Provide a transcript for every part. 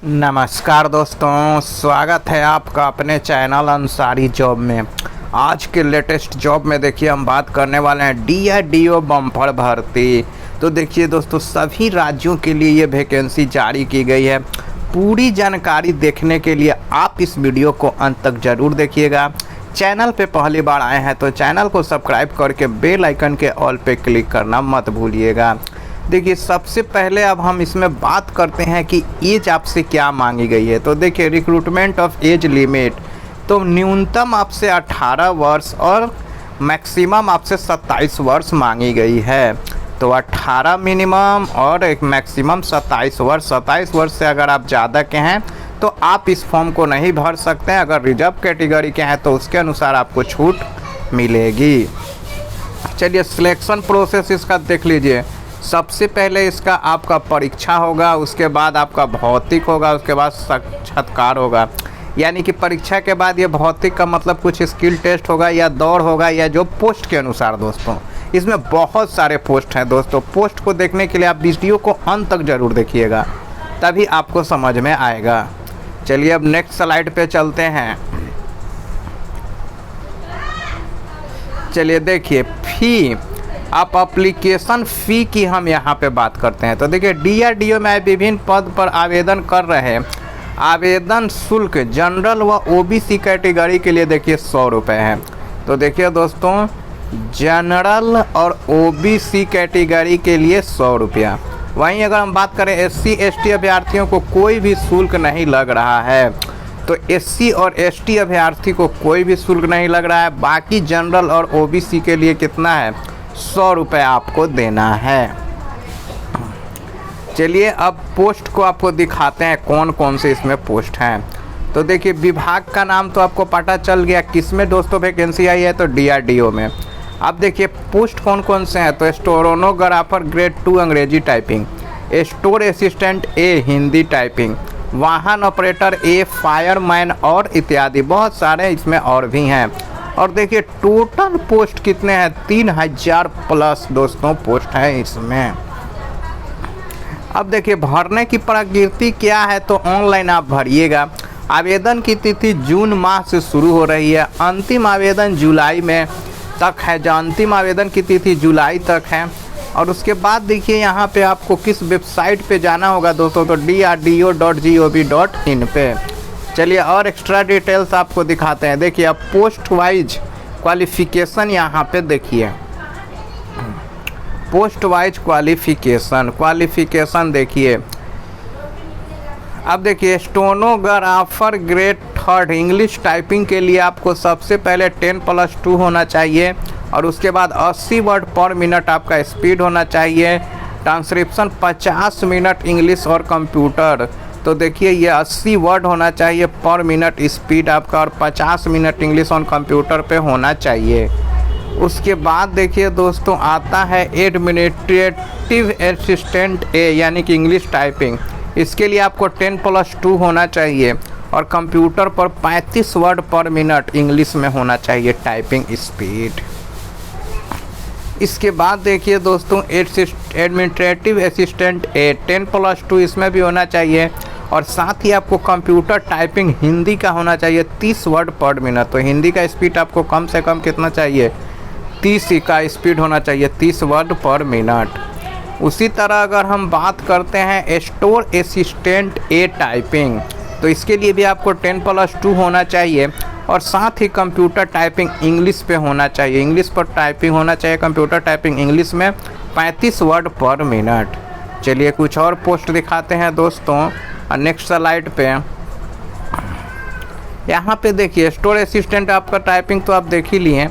नमस्कार दोस्तों, स्वागत है आपका अपने चैनल अंसारी जॉब में। आज के लेटेस्ट जॉब में देखिए हम बात करने वाले हैं DRDO बम्पर भर्ती। तो देखिए दोस्तों, सभी राज्यों के लिए ये वैकेंसी जारी की गई है। पूरी जानकारी देखने के लिए आप इस वीडियो को अंत तक ज़रूर देखिएगा। चैनल पे पहली बार आए हैं तो चैनल को सब्सक्राइब करके बेल आइकन के ऑल पे क्लिक करना मत भूलिएगा। देखिए, सबसे पहले अब हम इसमें बात करते हैं कि एज आपसे क्या मांगी गई है। तो देखिए, रिक्रूटमेंट ऑफ एज लिमिट, तो न्यूनतम आपसे 18 वर्ष और मैक्सिमम आपसे 27 वर्ष मांगी गई है। तो 18 मिनिमम और एक मैक्सिमम 27 वर्ष। 27 वर्ष से अगर आप ज़्यादा के हैं तो आप इस फॉर्म को नहीं भर सकते हैं। अगर रिजर्व कैटेगरी के हैं तो उसके अनुसार आपको छूट मिलेगी। चलिए, सिलेक्शन प्रोसेस इसका देख लीजिए। सबसे पहले इसका आपका परीक्षा होगा, उसके बाद आपका भौतिक होगा, उसके बाद साक्षात्कार होगा। यानी कि परीक्षा के बाद ये भौतिक का मतलब कुछ स्किल टेस्ट होगा या दौड़ होगा, या जो पोस्ट के अनुसार। दोस्तों, इसमें बहुत सारे पोस्ट हैं। दोस्तों, पोस्ट को देखने के लिए आप वीडियो को अंत तक ज़रूर देखिएगा, तभी आपको समझ में आएगा। चलिए, अब नेक्स्ट स्लाइड पे चलते हैं। चलिए देखिए, फ़ी, आप एप्लीकेशन फ़ी की हम यहाँ पे बात करते हैं। तो देखिए, DRDO में विभिन्न पद पर आवेदन कर रहे हैं। आवेदन शुल्क जनरल व OBC कैटेगरी के लिए देखिए 100 रुपये है। तो देखिए दोस्तों, जनरल और OBC कैटेगरी के लिए 100 रुपया। वहीं अगर हम बात करें SC ST अभ्यर्थियों को कोई भी शुल्क नहीं लग रहा है। तो SC और ST अभ्यर्थी को कोई भी शुल्क नहीं लग रहा है। बाकी जनरल और OBC के लिए कितना है? 100 रुपये आपको देना है। चलिए, अब पोस्ट को आपको दिखाते हैं कौन कौन से इसमें पोस्ट हैं। तो देखिए, विभाग का नाम तो आपको पता चल गया किसमें दोस्तों वैकेंसी आई है। तो DRDO में। अब देखिए पोस्ट कौन कौन से हैं। तो स्टेनोग्राफर ग्रेड 2 अंग्रेजी typing, store assistant A Hindi typing, वाहन ऑपरेटर A, फायरमैन और इत्यादि। बहुत सारे इसमें और भी हैं। और देखिए टोटल पोस्ट कितने हैं? 3000 प्लस दोस्तों पोस्ट है इसमें। अब देखिए, भरने की प्रकृति क्या है। तो ऑनलाइन आप भरिएगा। आवेदन की तिथि जून माह से शुरू हो रही है। अंतिम आवेदन जुलाई में तक है। जो अंतिम आवेदन की तिथि जुलाई तक है। और उसके बाद देखिए यहाँ पे आपको किस वेबसाइट पे जाना होगा दोस्तों। तो drdo.gov.in पे। चलिए, और एक्स्ट्रा डिटेल्स आपको दिखाते हैं। देखिए, अब पोस्ट वाइज क्वालिफ़िकेशन यहाँ पे देखिए। पोस्ट वाइज क्वालिफ़िकेशन देखिए। अब देखिए, स्टेनोग्राफर ग्रेड 3 इंग्लिश टाइपिंग के लिए आपको सबसे पहले 10+2 होना चाहिए। और उसके बाद 80 वर्ड पर मिनट आपका स्पीड होना चाहिए। ट्रांसक्रिप्शन 50 मिनट इंग्लिश और कंप्यूटर। तो देखिए, ये 80 वर्ड होना चाहिए पर मिनट स्पीड आपका, और 50 मिनट इंग्लिश ऑन कंप्यूटर पे होना चाहिए। उसके बाद देखिए दोस्तों, आता है एडमिनिस्ट्रेटिव असिस्टेंट A यानी कि इंग्लिश टाइपिंग। इसके लिए आपको 10+2 होना चाहिए और कंप्यूटर पर 35 वर्ड पर मिनट इंग्लिश में होना चाहिए टाइपिंग स्पीड। इसके बाद देखिए दोस्तों, एडमिनिस्ट्रेटिव असिस्टेंट A 10+2 इसमें भी होना चाहिए। और साथ ही आपको कंप्यूटर टाइपिंग हिंदी का होना चाहिए 30 वर्ड पर मिनट। तो हिंदी का स्पीड आपको कम से कम कितना चाहिए? 30 का स्पीड होना चाहिए, 30 वर्ड पर मिनट। उसी तरह अगर हम बात करते हैं स्टोर असिस्टेंट A टाइपिंग, तो इसके लिए भी आपको 10+2 होना चाहिए। और साथ ही कंप्यूटर टाइपिंग इंग्लिश पे होना चाहिए। इंग्लिश पर टाइपिंग होना चाहिए, कंप्यूटर टाइपिंग इंग्लिश में 35 वर्ड पर मिनट। चलिए, कुछ और पोस्ट दिखाते हैं दोस्तों नेक्स्ट स्लाइड पे। यहाँ पे देखिए, स्टोर असिस्टेंट आपका टाइपिंग तो आप देख ही लिए।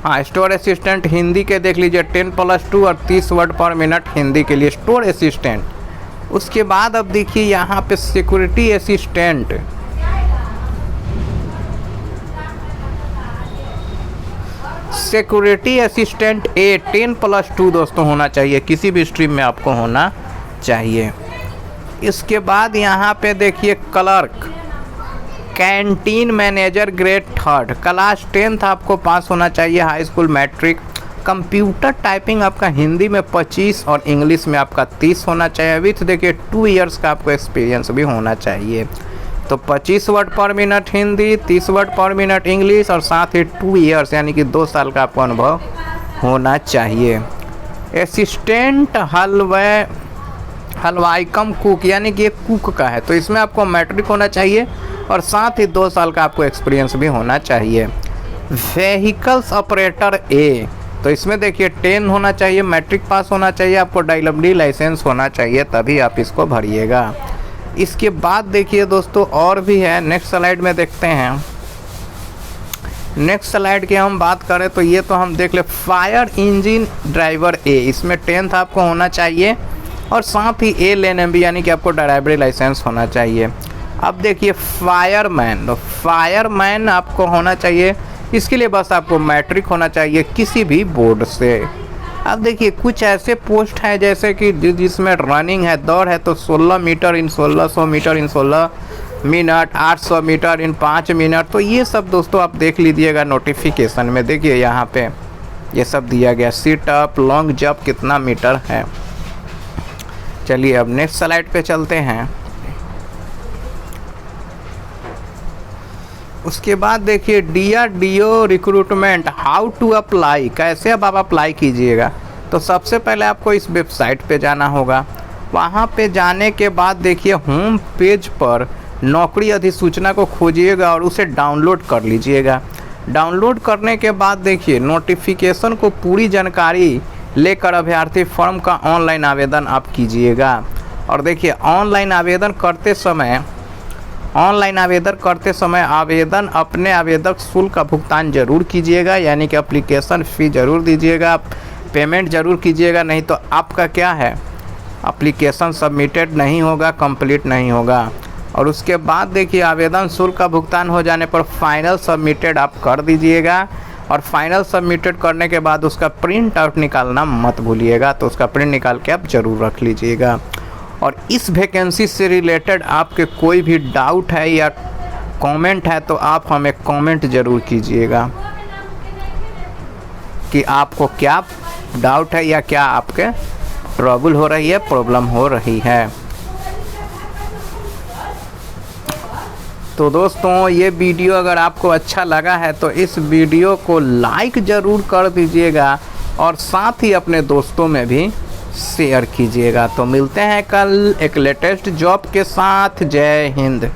हाँ, स्टोर असिस्टेंट हिंदी के देख लीजिए 10+2 और 30 वर्ड पर मिनट हिंदी के लिए स्टोर असिस्टेंट। उसके बाद अब देखिए यहाँ पे security assistant. Security assistant A 10+2 दोस्तों होना चाहिए, किसी भी स्ट्रीम में आपको होना चाहिए। इसके बाद यहाँ पे देखिए clerk, canteen manager grade 3, class 10th आपको पास होना चाहिए, high school matric. Computer typing आपका हिंदी में 25 और इंग्लिश में आपका 30 होना चाहिए। विथ देखिए 2 इयर्स का आपको एक्सपीरियंस भी होना चाहिए। तो 25 वर्ड पर मिनट हिंदी, 30 वर्ड पर मिनट इंग्लिश और साथ ही 2 इयर्स यानी कि 2 साल का आपको अनुभव होना चाहिए। असिस्टेंट हलवाई कम कुक यानी कि एक कुक का है, तो इसमें आपको मैट्रिक होना चाहिए और साथ ही 2 साल का आपको एक्सपीरियंस भी होना चाहिए। व्हीकल्स ऑपरेटर ए, तो इसमें देखिए 10 होना चाहिए, मैट्रिक पास होना चाहिए, आपको DWD लाइसेंस होना चाहिए, तभी आप इसको भरिएगा। इसके बाद देखिए दोस्तों और भी है, नेक्स्ट स्लाइड में देखते हैं। नेक्स्ट स्लाइड की हम बात करें तो ये तो हम देख ले, फायर इंजन ड्राइवर ए, इसमें 10th आपको होना चाहिए और साथ ही LNMB यानी कि आपको ड्राइवरी लाइसेंस होना चाहिए। अब देखिए फायरमैन, तो फायरमैन आपको होना चाहिए, इसके लिए बस आपको मैट्रिक होना चाहिए किसी भी बोर्ड से। अब देखिए कुछ ऐसे पोस्ट हैं जैसे कि जिसमें रनिंग है, दौड़ है, तो 16 मीटर इन 1600 मीटर इन 16 मिनट, 800 मीटर इन 5 मिनट, तो ये सब दोस्तों आप देख लीजिएगा नोटिफिकेशन में। देखिए यहाँ पे ये सब दिया गया, सिट अप, लॉन्ग जंप कितना मीटर है। चलिए अब नेक्स्ट स्लाइड पे चलते हैं। उसके बाद देखिए DRDO recruitment, how to apply, कैसे अब आप अप्लाई कीजिएगा। तो सबसे पहले आपको इस वेबसाइट पे जाना होगा। वहाँ पे जाने के बाद देखिए होम पेज पर नौकरी अधिसूचना को खोजिएगा और उसे डाउनलोड कर लीजिएगा। डाउनलोड करने के बाद देखिए नोटिफिकेशन को पूरी जानकारी लेकर अभ्यर्थी फॉर्म का ऑनलाइन आवेदन आप कीजिएगा। और देखिए ऑनलाइन आवेदन करते समय आवेदन अपने आवेदक शुल्क का भुगतान जरूर कीजिएगा, यानी कि एप्लीकेशन फ़ी ज़रूर दीजिएगा, पेमेंट ज़रूर कीजिएगा, नहीं तो आपका क्या है एप्लीकेशन सबमिटेड नहीं होगा, कंप्लीट नहीं होगा। और उसके बाद देखिए आवेदन शुल्क का भुगतान हो जाने पर फाइनल सबमिटेड आप कर दीजिएगा। और फाइनल सबमिटेड करने के बाद उसका प्रिंट आउट निकालना मत भूलिएगा, तो उसका प्रिंट निकाल के आप ज़रूर रख लीजिएगा। और इस वैकेंसी से रिलेटेड आपके कोई भी डाउट है या कमेंट है तो आप हमें कमेंट ज़रूर कीजिएगा कि आपको क्या डाउट है या क्या आपके ट्रबल हो रही है, प्रॉब्लम हो रही है। तो दोस्तों ये वीडियो अगर आपको अच्छा लगा है तो इस वीडियो को लाइक ज़रूर कर दीजिएगा और साथ ही अपने दोस्तों में भी शेयर कीजिएगा। तो मिलते हैं कल एक लेटेस्ट जॉब के साथ। जय हिंद।